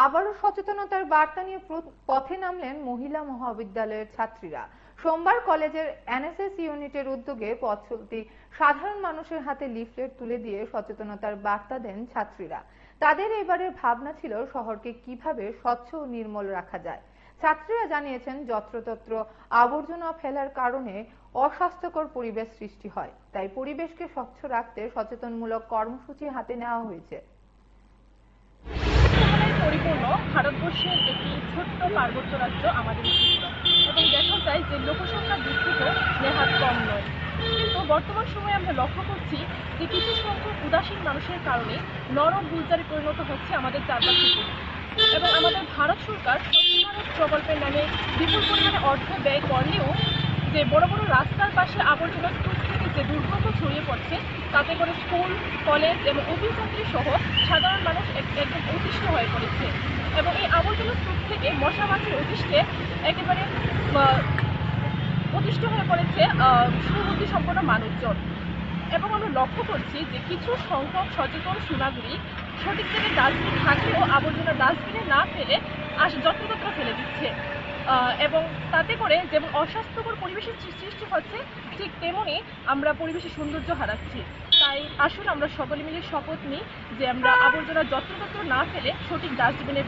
আবারও সচেতনতার বার্তা নিয়ে পথে নামলেন মহিলা মহাবিদ্যালয়ের ছাত্রীরা। সোমবার কলেজের এনএসএস ইউনিটের উদ্যোগে পথ চলতি সাধারণ মানুষের হাতে লিফলেট তুলে দিয়ে সচেতনতার বার্তা দেন ছাত্রীরা। তাদের এবারের ভাবনা ছিল শহরকে কিভাবে স্বচ্ছ ও নির্মল রাখা যায়। ছাত্রীরা জানিয়েছেন যত্রতত্র আবর্জনা ফেলার কারণে অস্বাস্থ্যকর পরিবেশ সৃষ্টি হয়, তাই পরিবেশকে স্বচ্ছ রাখতে সচেতনমূলক কর্মসূচি হাতে নেওয়া হয়েছে। পরিপূর্ণ ভারতবর্ষের একটি ছোট্ট পার্বত্য রাজ্য আমাদের ত্রিপুরা, এবং দেখা যায় যে লোকসংখ্যার দিক থেকেও নেহাত কম নয়। কিন্তু বর্তমান সময়ে আমরা লক্ষ্য করছি যে কিছু সংখ্যক উদাসীন মানুষের কারণে নরক গুলজারে পরিণত হচ্ছে আমাদের চারপাশে। এবং আমাদের ভারত সরকার স্বচ্ছ ভারত প্রকল্পের নামে বিপুল পরিমাণে অর্থ ব্যয় করলেও যে বড় বড় রাস্তার পাশে আবর্জনা স্তূপ থেকে যে দুর্গন্ধ ছড়িয়ে পড়ছে, তাতে করে স্কুল, কলেজ এবং অভিযাত্রী সহ সাধারণ মানুষ একদম অতিষ্ঠ হয়ে পড়েছে। এবং এই আবর্জনা স্তূপ থেকে মশা মাছির অতিষ্ঠে একেবারে অতিষ্ঠ হয়ে পড়েছে সুবুদ্ধি সম্পন্ন মানুষজন। এবং আমরা লক্ষ্য করছি যে কিছু সংখ্যক সচেতন সুনাগরিক সঠিক জায়গায় ডাস্টবিন থাকলেও আবর্জনা ডাস্টবিনে না ফেলে যত্রতত্র ফেলে দিচ্ছে, এবং তাতে করে যেমন অস্বাস্থ্যকর পরিবেশের সৃষ্টি হচ্ছে, ঠিক তেমনি আমরা পরিবেশের সৌন্দর্য হারাচ্ছি। তাই আসুন আমরা সকলে মিলে শপথ নিই যে আমরা আবর্জনা যত্রতত্র না ফেলে সঠিক ডাস্টবিনে